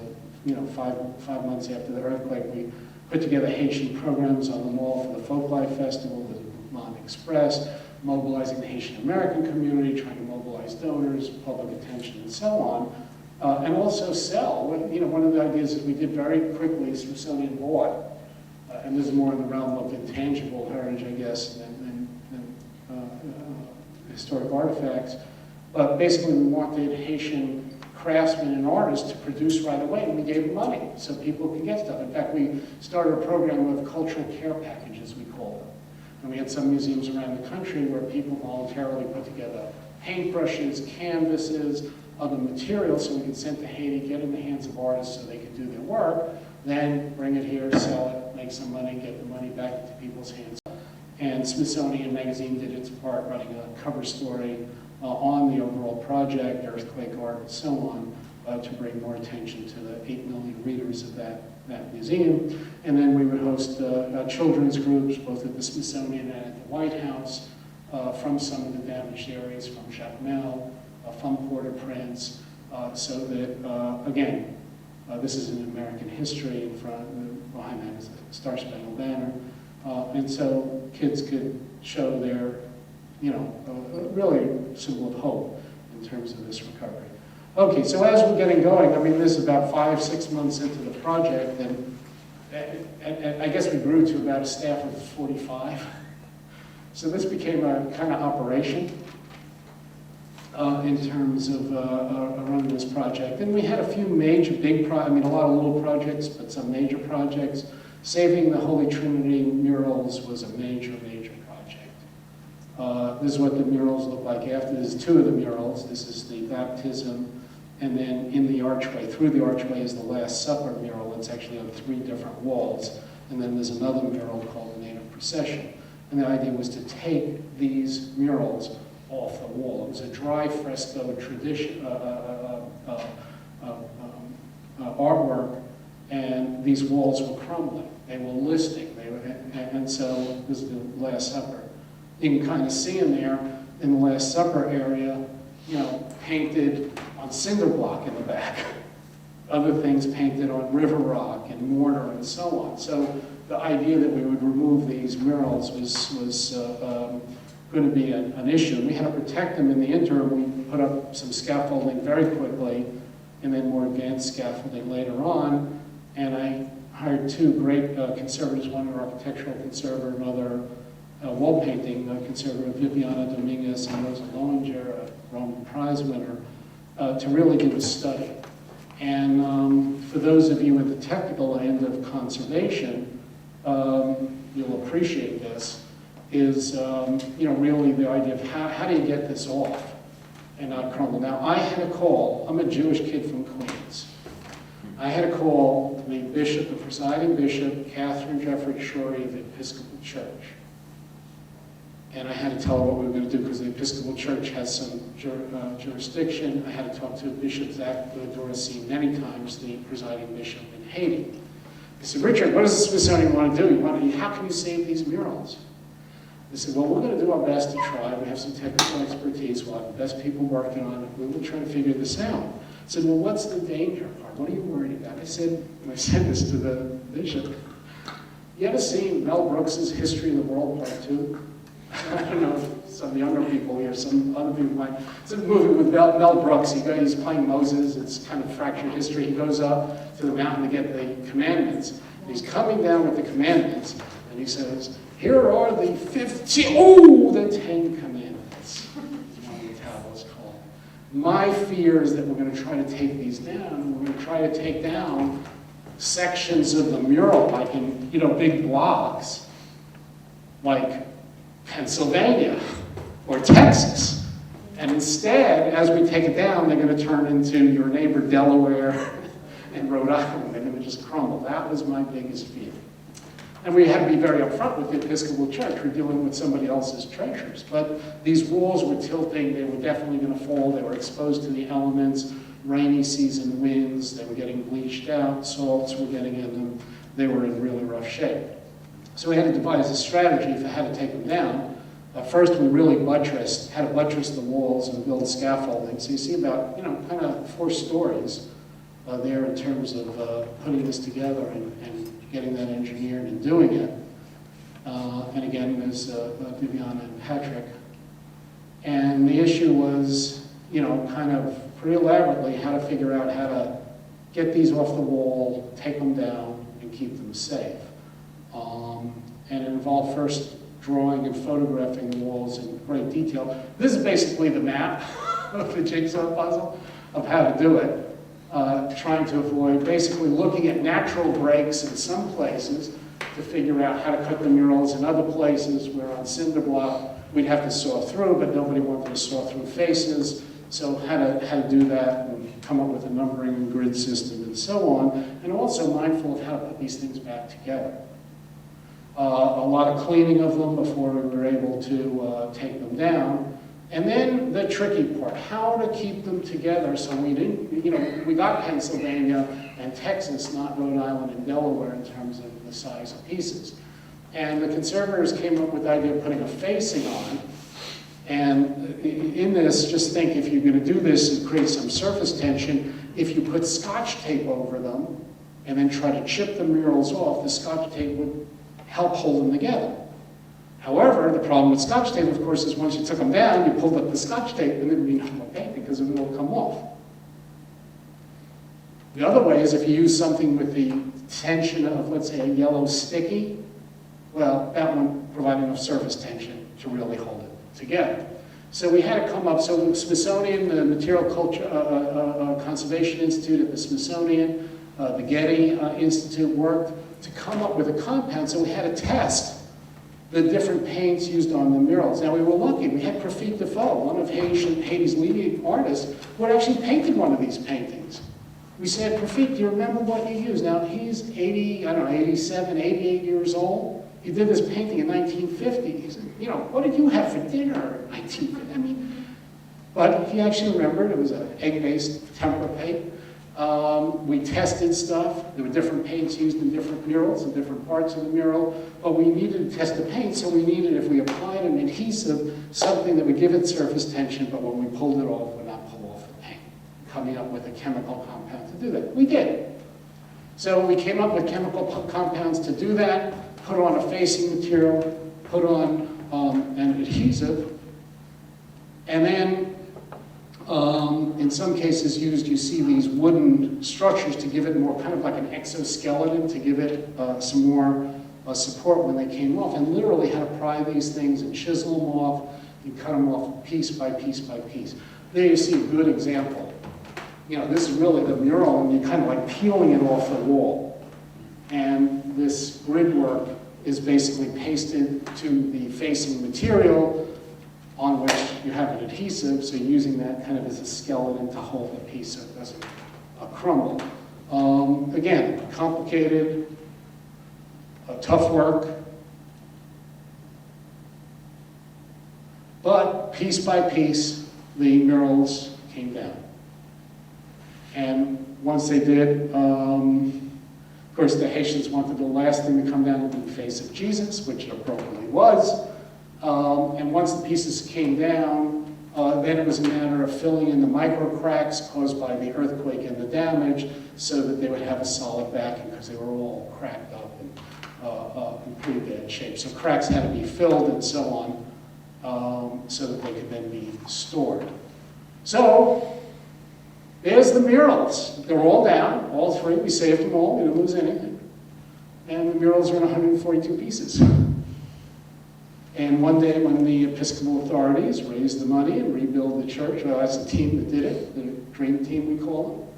you know, five months after the earthquake, we put together Haitian programs on the mall for the Folklife Festival, the Mon Express, mobilizing the Haitian American community, trying to mobilize donors, public attention, and so on. And also sell. You know, one of the ideas that we did very quickly, Smithsonian bought, and this is more in the realm of intangible heritage, I guess, than historic artifacts. But basically, we wanted Haitian craftsmen and artists to produce right away, and we gave them money so people could get stuff. In fact, we started a program of cultural care packages, we call them. And we had some museums around the country where people voluntarily put together paintbrushes, canvases, other materials so we could send to Haiti, get in the hands of artists so they could do their work, then bring it here, sell it, make some money, get the money back into people's hands. And Smithsonian Magazine did its part, writing a cover story on the overall project, earthquake art, and so on, to bring more attention to the 8 million readers of that museum. And then we would host children's groups, both at the Smithsonian and at the White House, from some of the damaged areas, from Jacmel, from Port-au-Prince, so that, again, this is in American history, behind that is the Star Spangled Banner, and so kids could show their, you know, really symbol of hope in terms of this recovery. Okay, so as we're getting going, I mean, this is about 5-6 months into the project, and I guess we grew to about a staff of 45. So this became a kind of operation in terms of running this project. And we had a few major, I mean, a lot of little projects, but some major projects. Saving the Holy Trinity murals was a major project. This is what the murals look like after. There's 2 of the murals. This is the baptism, and then in the archway, through the archway is the Last Supper mural. It's actually on 3 different walls. And then there's another mural called the Native Procession. And the idea was to take these murals off the wall. It was a dry fresco tradition, artwork, and these walls were crumbling. They were listing, and so this is the Last Supper. You can kind of see in there, in the Last Supper area, you know, painted on cinder block in the back. other things painted on river rock and mortar and so on. So the idea that we would remove these murals was going to be an issue. And we had to protect them in the interim. We put up some scaffolding very quickly, and then more advanced scaffolding later on. And I hired two great conservators, one an architectural conservator, another wall painting conservator, Viviana Dominguez and Rosa Loewinger, a Rome Prize winner, to really do a study. And for those of you at the technical end of conservation, you'll appreciate this, is really the idea of how do you get this off and not crumble. Now, I had a call, I'm a Jewish kid from Queens. I had a call the bishop, the presiding bishop, Catherine Jeffrey Shorey of the Episcopal Church. And I had to tell her what we were going to do because the Episcopal Church has some jurisdiction. I had to talk to Bishop Zach Dorsey many times, the presiding bishop in Haiti. I said, Richard, what does the Smithsonian want to do? How can you save these murals? They said, well, we're going to do our best to try. We have some technical expertise. We'll have the best people working on it. We will try to figure this out. I said, well, what's the danger part? What are you worried about? I said, and I said this to the bishop, you ever seen Mel Brooks's History of the World Part 2? I don't know if some younger people here, some other people might. It's a movie with Mel Brooks. He's playing Moses. It's kind of fractured history. He goes up to the mountain to get the commandments. And he's coming down with the commandments, and he says, here are the 10 commandments. Is one of the tablets called. My fear is that we're going to try to take these down. We're going to try to take down sections of the mural, like in big blocks, like Pennsylvania or Texas. And instead, as we take it down, they're going to turn into your neighbor Delaware and Rhode Island. They're going to just crumble. That was my biggest fear. And we had to be very upfront with the Episcopal Church. We're dealing with somebody else's treasures. But these walls were tilting. They were definitely going to fall. They were exposed to the elements, rainy season winds. They were getting bleached out. Salts were getting in them. They were in really rough shape. So we had to devise a strategy for how to take them down. First, we really had to buttress the walls and build scaffolding. So you see about, kind of 4 stories there in terms of putting this together and getting that engineered and doing it. And again, there's Viviana and Patrick. And the issue was, kind of pretty elaborately how to figure out how to get these off the wall, take them down, and keep them safe. And it involved first drawing and photographing the walls in great detail. This is basically the map of the jigsaw puzzle of how to do it, trying to avoid basically looking at natural breaks in some places to figure out how to cut the murals in other places where on cinder block we'd have to saw through, but nobody wanted to saw through faces. So how to do that and come up with a numbering and grid system and so on, and also mindful of how to put these things back together. A lot of cleaning of them before we were able to take them down. And then the tricky part, how to keep them together so we didn't, we got Pennsylvania and Texas, not Rhode Island and Delaware in terms of the size of pieces. And the conservators came up with the idea of putting a facing on. And in this, just think if you're going to do this and create some surface tension, if you put Scotch tape over them and then try to chip the murals off, the Scotch tape would help hold them together. However, the problem with Scotch tape, of course, is once you took them down, you pulled up the Scotch tape and there would be no more paint because it will come off. The other way is if you use something with the tension of, let's say, a yellow sticky, well, that won't provide enough surface tension to really hold it together. So we had to come up, so the Smithsonian, the Material Culture, Conservation Institute at the Smithsonian, the Getty Institute worked to come up with a compound, so we had to test the different paints used on the murals. Now we were lucky, we had Profit Defoe, one of Haiti's leading artists, who had actually painted one of these paintings. We said, Profit, do you remember what you used? Now he's 87, 88 years old. He did this painting in 1950. He said, what did you have for dinner in 1950? But he actually remembered it was an egg-based tempera paint. We tested stuff. There were different paints used in different murals and different parts of the mural. But we needed to test the paint, so we needed, if we applied an adhesive, something that would give it surface tension, but when we pulled it off, would not pull off the paint. Coming up with a chemical compound to do that. We did. So we came up with chemical compounds to do that, put on a facing material, put on an adhesive, and then in some cases used, you see these wooden structures to give it more kind of like an exoskeleton, to give it some more support when they came off, and literally had to pry these things and chisel them off and cut them off piece by piece by piece. There you see a good example. You know, this is really the mural, and you're kind of like peeling it off the wall. And this grid work is basically pasted to the facing material on which you have an adhesive, so using that kind of as a skeleton to hold the piece so it doesn't crumble. Again, complicated, tough work, but piece by piece, the murals came down. And once they did, of course, the Haitians wanted the last thing to come down to be the face of Jesus, which it appropriately was. And once the pieces came down, then it was a matter of filling in the micro cracks caused by the earthquake and the damage so that they would have a solid backing, because they were all cracked up and in pretty bad shape. So cracks had to be filled and so on, so that they could then be stored. So there's the murals. They're all down, all three. We saved them all. We didn't lose anything. And the murals are in 142 pieces. And one day when the Episcopal authorities raised the money and rebuilt the church, well, that's the team that did it, the dream team we call them.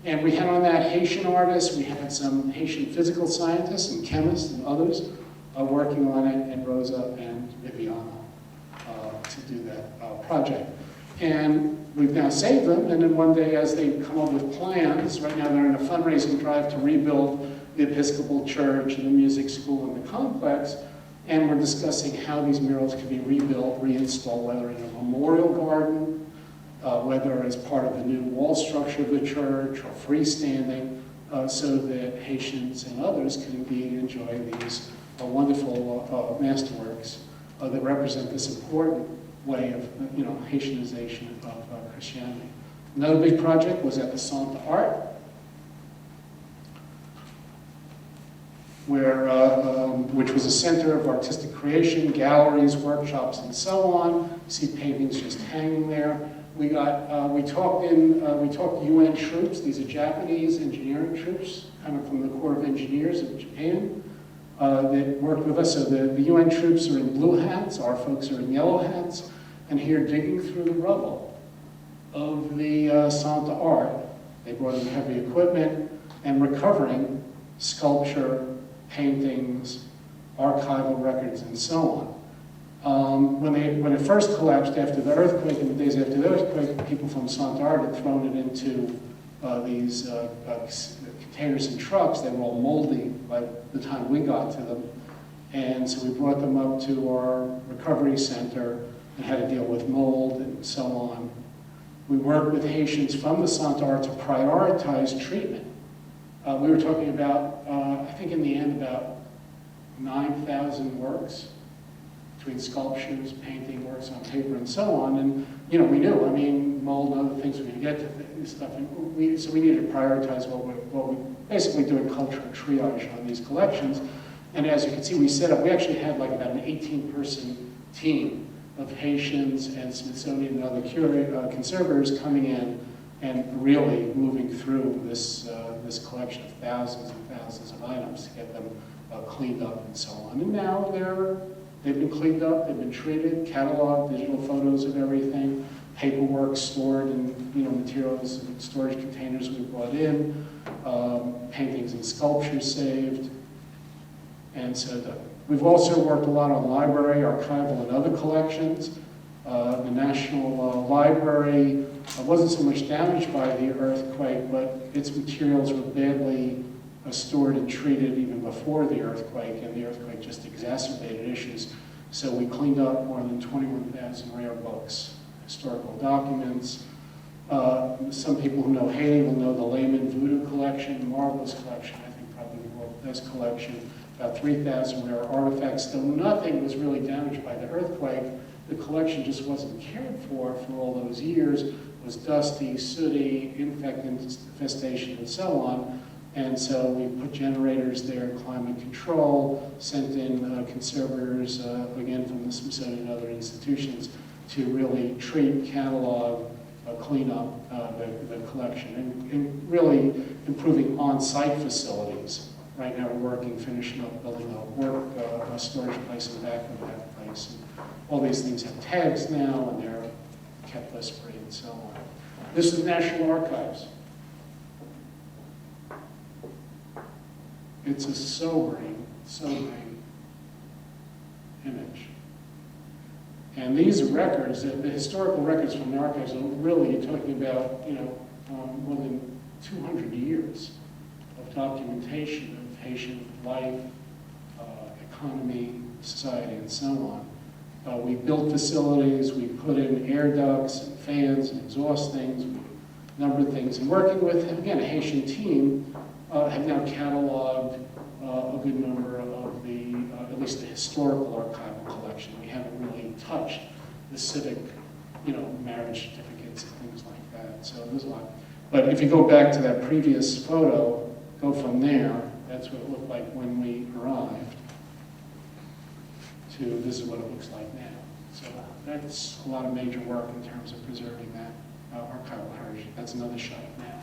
And we had on that Haitian artists, we had some Haitian physical scientists and chemists and others working on it, and Rosa and Viviana to do that project. And we've now saved them, and then one day as they come up with plans, right now they're in a fundraising drive to rebuild the Episcopal church and the music school and the complex, and we're discussing how these murals can be rebuilt, reinstalled, whether in a memorial garden, whether as part of the new wall structure of the church, or freestanding, so that Haitians and others can indeed enjoy these wonderful masterworks that represent this important way of, Haitianization of Christianity. Another big project was at the Centre Art, which was a center of artistic creation, galleries, workshops, and so on. You see paintings just hanging there. We talked UN troops. These are Japanese engineering troops, kind of from the Corps of Engineers of Japan, that worked with us. So the UN troops are in blue hats, our folks are in yellow hats, and here digging through the rubble of the Centre Art. They brought in heavy equipment and recovering sculpture, paintings, archival records, and so on. When it first collapsed after the earthquake, and the days after the earthquake, people from Centre Art had thrown it into these containers and trucks. They were all moldy by the time we got to them. And so we brought them up to our recovery center and had to deal with mold and so on. We worked with Haitians from the Centre Art to prioritize treatment. We were talking about, I think in the end, about 9,000 works between sculptures, painting, works on paper, and so on. And, we knew, mold and other things were going to get to this stuff. And so we needed to prioritize what we're basically doing cultural triage on these collections. And as you can see, we actually had like about an 18-person team of Haitians and Smithsonian and other conservators coming in and really moving through this collection of thousands and thousands of items to get them cleaned up and so on. And now they've been cleaned up, they've been treated, cataloged, digital photos of everything, paperwork stored in materials and storage containers we brought in, paintings and sculptures saved, and so we've also worked a lot on library, archival, and other collections. The National Library wasn't so much damaged by the earthquake, but its materials were badly stored and treated even before the earthquake, and the earthquake just exacerbated issues. So we cleaned up more than 21,000 rare books, historical documents. Some people who know Haiti will know the Layman Voodoo collection, marvelous collection, I think probably the world's best collection, about 3,000 rare artifacts. Still nothing was really damaged by the earthquake. The collection just wasn't cared for all those years, was dusty, sooty, insect infestation, and so on. And so we put generators there, climate control, sent in conservators, again from the Smithsonian and other institutions, to really treat, catalog, clean up the collection, and really improving on-site facilities. Right now we're working, finishing up building a storage place in the back of that place. And all these things have tags now, and they're kept list-free and so on. This is National Archives. It's a sobering image. And these records, the historical records from the archives, are really talking about, more than 200 years of documentation of Haitian life, economy, society, and so on. We built facilities, we put in air ducts and fans and exhaust things, a number of things. And working with, again, a Haitian team, have now cataloged a good number of the, at least the historical archival collection. We haven't really touched the civic, marriage certificates and things like that. So there's a lot. But if you go back to that previous photo, go from there, that's what it looked like when we arrived, to this is what it looks like now. So that's a lot of major work in terms of preserving that archival heritage. That's another shot now.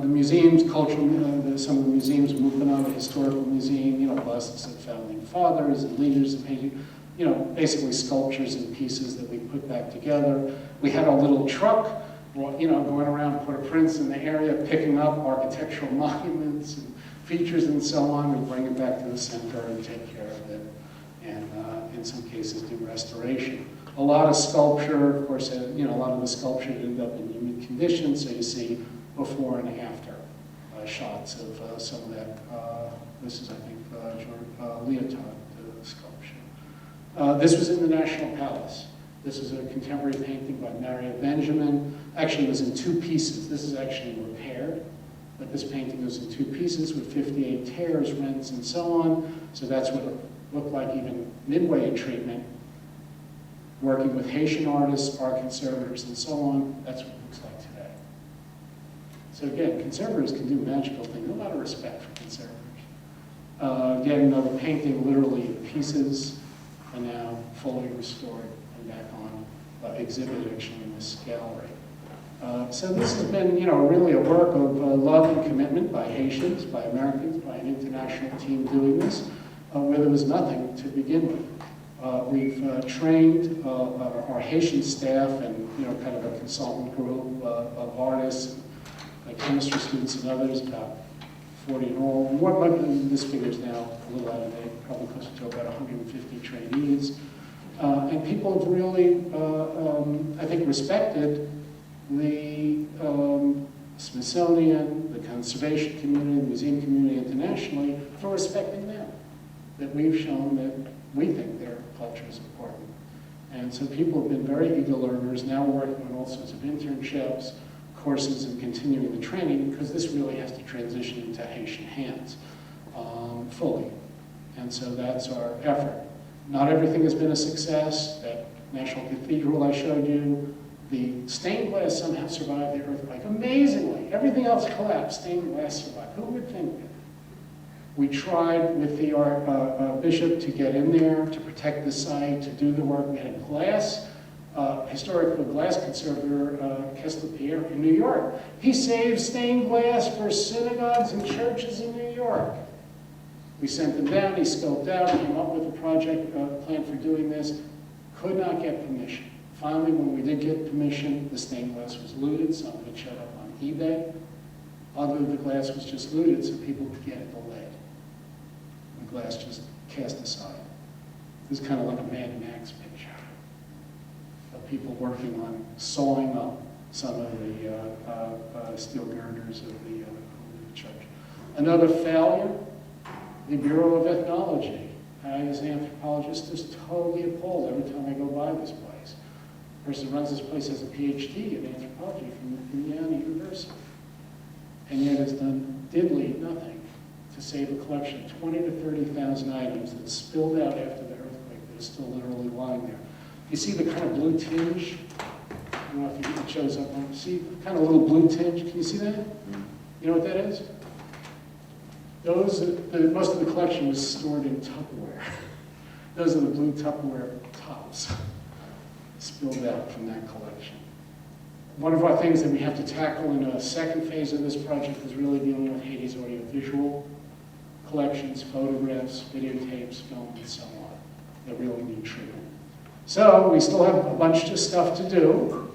The museums, cultural, some of the museums, movement a historical museum, busts of founding fathers and leaders of painting, basically sculptures and pieces that we put back together. We had a little truck, going around Port-au-Prince in the area, picking up architectural monuments and features and so on. We bring it back to the center and take care of it, and in some cases do restoration. A lot of sculpture, of course, a lot of the sculpture ended up in humid conditions, so you see before and after shots of some of that. This is, I think, Leotard sculpture. This was in the National Palace. This is a contemporary painting by Maria Benjamin. Actually, it was in two pieces. This is actually repaired, but this painting was in two pieces with 58 tears, rents, and so on. So that's what it looked like even midway in treatment. Working with Haitian artists, art conservators, and so on. That's what it looks like today. So again, conservators can do magical things. A lot of respect for conservators. Again, another painting literally in pieces, and now fully restored and back on exhibit actually in this gallery. So this has been, really a work of love and commitment by Haitians, by Americans, by an international team doing this, where there was nothing to begin with. We've trained our Haitian staff and, kind of a consultant group of artists, like chemistry students and others, about 40 in all. This figure's now a little out of date, probably close to about 150 trainees. And people have really, I think, respected the Smithsonian, the conservation community, the museum community internationally for respecting them. That we've shown that we think their culture is important. And so people have been very eager learners, now working on all sorts of internships, courses, and continuing the training, because this really has to transition into Haitian hands fully. And so that's our effort. Not everything has been a success. That National Cathedral I showed you, the stained glass somehow survived the earthquake. Amazingly, everything else collapsed, stained glass survived. Who would think that? We tried with the bishop to get in there, to protect the site, to do the work. We had a glass, historical glass conservator, Kessler Pierre in New York. He saved stained glass for synagogues and churches in New York. We sent him down, he scoped out, came up with a project plan for doing this, could not get permission. Finally, when we did get permission, the stained glass was looted. Some of it showed up on eBay. Other of the glass was just looted so people could get at the lead. The glass just cast aside. This is kind of like a Mad Max picture of people working on sawing up some of the steel girders of the church. Another failure, the Bureau of Ethnology. I, as an anthropologist, is totally appalled every time I go by this place. The person who runs this place has a PhD in anthropology from Indiana University, and yet has done diddly nothing to save a collection of 20 to 30,000 items that spilled out after the earthquake that is still literally lying there. You see the kind of blue tinge don't know if it shows up. See, kind of a little blue tinge. Can you see that? You know what that is? Most of the collection was stored in Tupperware. Those are the blue Tupperware tops spilled out from that collection. One of our things that we have to tackle in a second phase of this project is really dealing with Haiti's audiovisual collections, photographs, videotapes, film, and so on, that really need treatment. So we still have a bunch of stuff to do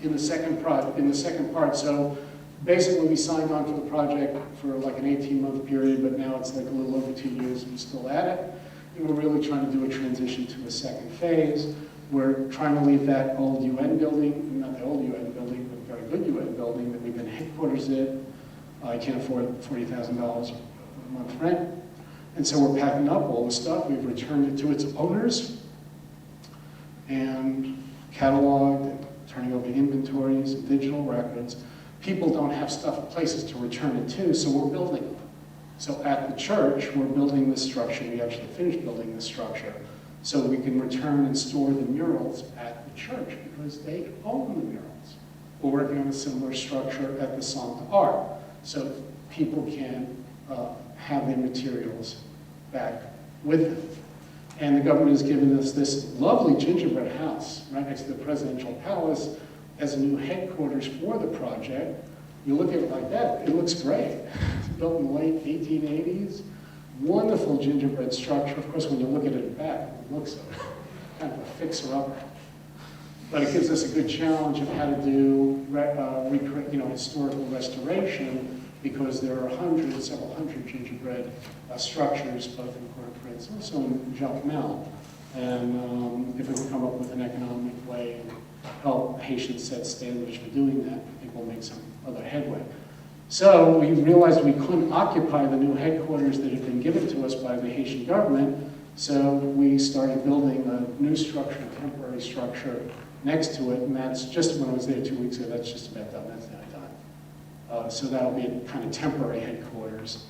in the second part. So basically, we signed on for the project for like an 18-month period, but now it's like a little over 2 years, and we're still at it. And we're really trying to do a transition to a second phase. We're trying to leave that old UN building, not the old UN building, but a very good UN building that we've been headquarters in. I can't afford $40,000 a month rent. And so we're packing up all the stuff. We've returned it to its owners and cataloged and turning over inventories and digital records. People don't have places to return it to, so we're building them. So at the church, we're building this structure. We actually finished building this structure so we can return and store the murals at the church because they own the murals. We're working on a similar structure at the Santa Art so people can have their materials back with them. And the government has given us this lovely gingerbread house right next to the presidential palace as a new headquarters for the project. You look at it like that, it looks great. It's built in the late 1880s. Wonderful gingerbread structure. Of course, when you look at it back, it looks kind of a fixer-upper. But it gives us a good challenge of how to do historical restoration because there are several hundred gingerbread structures, both in Port-au-Prince and also in Jacmel. And if we can come up with an economic way and help Haitians set standards for doing that, I think we'll make some other headway. So we realized we couldn't occupy the new headquarters that had been given to us by the Haitian government, so we started building a new structure, a temporary structure next to it, and that's just when I was there 2 weeks ago, that's just about done, that's now done. So that'll be a kind of temporary headquarters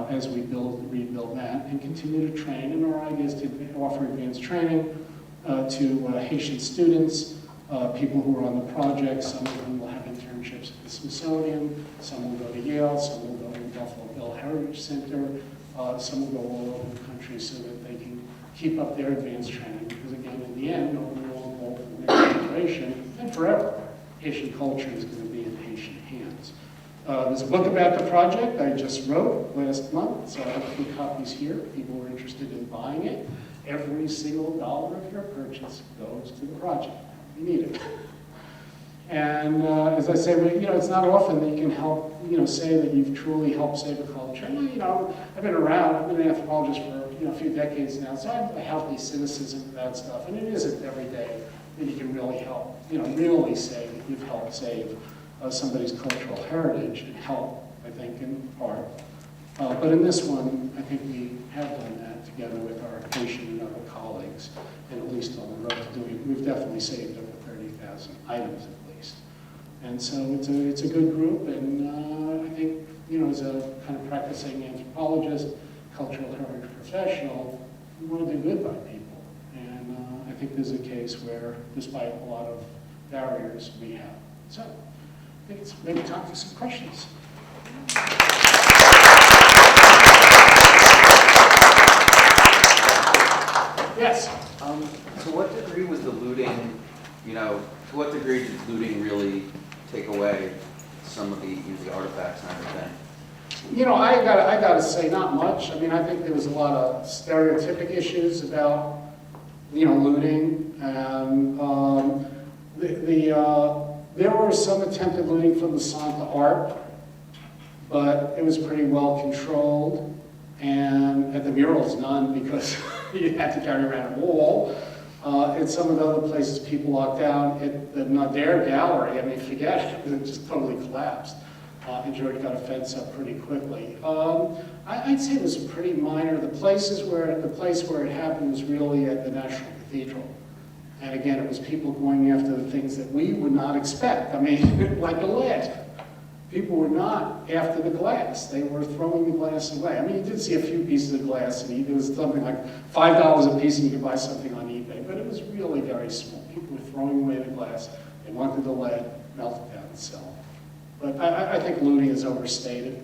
as we rebuild that and continue to train. And our idea is to offer advanced training to Haitian students, people who are on the project. Some of them will have internships at the Smithsonian, some will go to Yale, some will go to the Buffalo Bill Heritage Center, some will go all over the country so that they can keep up their advanced training. Because again, in the end, over the long haul for the next generation and forever, Haitian culture is going to be in Haitian hands. There's a book about the project I just wrote last month, so I have a few copies here if people were interested in buying it. Every single dollar of your purchase goes to the project. You need it. And as I say, it's not often that you can help, say that you've truly helped save a culture. And, I've been around, I've been an anthropologist for a few decades now, so I have a healthy cynicism for that stuff. And it isn't every day that you can really help, really say that you've helped save somebody's cultural heritage and help, I think, in art. But in this one, I think we have done that together with our Haitian and other colleagues, and at least on the road to doing it. We've definitely saved over 30,000 items at least. And so it's a good group, and I think, as a kind of practicing anthropologist, cultural heritage professional, we want to do good by people. And I think there's a case where, despite a lot of barriers, we have. So I think it's maybe time for some questions. Yes? To what degree was the looting, to what degree did looting really take away some of the artifacts and everything? I gotta say, not much. I mean, I think there was a lot of stereotypic issues about, looting. And there were some attempted looting from the Santa Art, but it was pretty well controlled. And at the murals, none, because you had to carry around a wall. At some of the other places, people locked down. At the Nader Gallery, I mean, forget it, it just totally collapsed. And George got a fence up pretty quickly. I'd say it was pretty minor. The place where it happened was really at the National Cathedral. And again, it was people going after the things that we would not expect. I mean, like the lead. People were not after the glass. They were throwing the glass away. I mean, you did see a few pieces of glass, and it was something like $5 a piece, and you could buy something on eBay. But it was really very small. People were throwing away the glass. They wanted the lead, melted down itself. But I think looting is overstated.